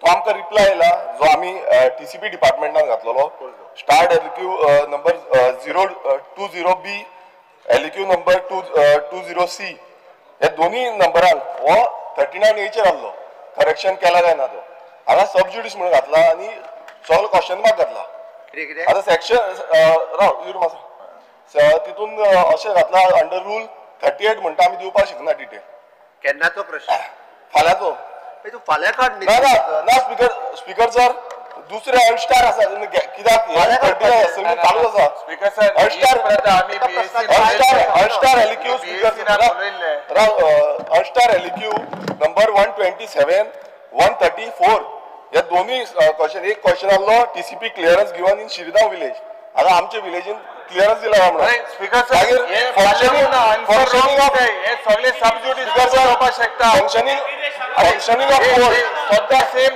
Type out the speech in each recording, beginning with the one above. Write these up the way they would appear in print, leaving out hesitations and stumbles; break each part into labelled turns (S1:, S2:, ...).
S1: तो आमकां रिप्लाय आयला जो आमी TCP डिपार्टमेंटान घातलेलो starred LQ number 020B LQ number 20C हे दोन्ही नंबरान हो 39A आहलो करेक्शन केला काय ना तो हांगा सब ज्युडिस म्हणून घातला आनी सगळो क्वेश्चन मार्क घातला आता सेक्शन तितून अशें घातला अंडर रूल 38 म्हणटा आमी दिवपाक शकना डिटेल
S2: केन्नाचो प्रश्न
S1: फाल्यांचो
S2: तू फाल्यां काड
S1: ना स्पीकर सर दुसरे अल्स्टार आसा कित्याक चालू आसा
S3: speaker sir
S1: unstarred LQ speaker unstarred LQ number 127 134 हे दोन्ही क्वेश्चन एक क्वेश्चन आहलो TCP clearance given in Shirgaon village आता आमच्या विलेजीन क्लियरन्स दिला म्हणून
S3: स्पीकर सर हे फंक्शनिंग ऑफ हे सगळे सब ज्युडिस करपाक शकता
S1: फंक्शनिंग ऑफ बोर्ड
S3: सद्दा same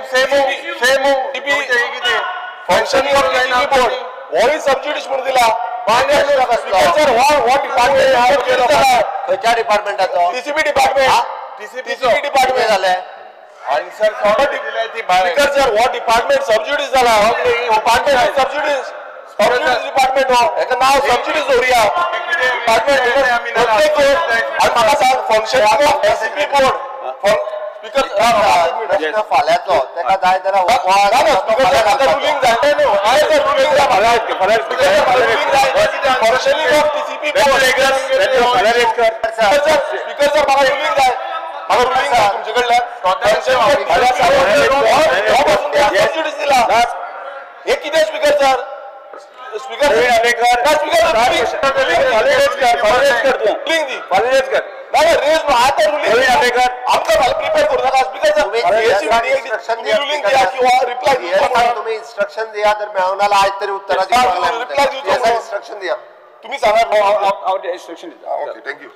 S1: functioning of TCP board होय सब ज्युडिस म्हणून दिला स्पीकर सर व्हॉट डिपार्टमेंट
S2: खंयच्या डिपार्टमेंटाचो
S1: TCP डिपार्टमेंट
S3: झाले आणि sir
S1: speaker sir what department sub judice झाला डिपार्टमेंट सब ज्युडिस डिपार्टमेंट हो हेका नाव सब ज्युडिस दवरुया डिपार्टमेंट आणि म्हाका सांग function of TCP board speaker
S2: फाल्यांचो तेका जाय जाल्यार
S1: रुलिंग जाय functioning of TCP board speaker sir म्हाका रुलिंग जाय तुमचे कडल्यान हे कितें स्पीकर सर स्पीकर प्रिपेअर करू नका स्पीकर रुलिंग द्या किंवा रिप्लाय
S2: तुम्ही इन्स्ट्रक्शन दिया तर मेळवनाला आज तरी उत्तर
S1: रिप्लाय
S2: इन्स्ट्रक्शन दिया
S1: तुम्ही सांगा
S4: इन्स्ट्रक्शन
S1: ओके थँक्यू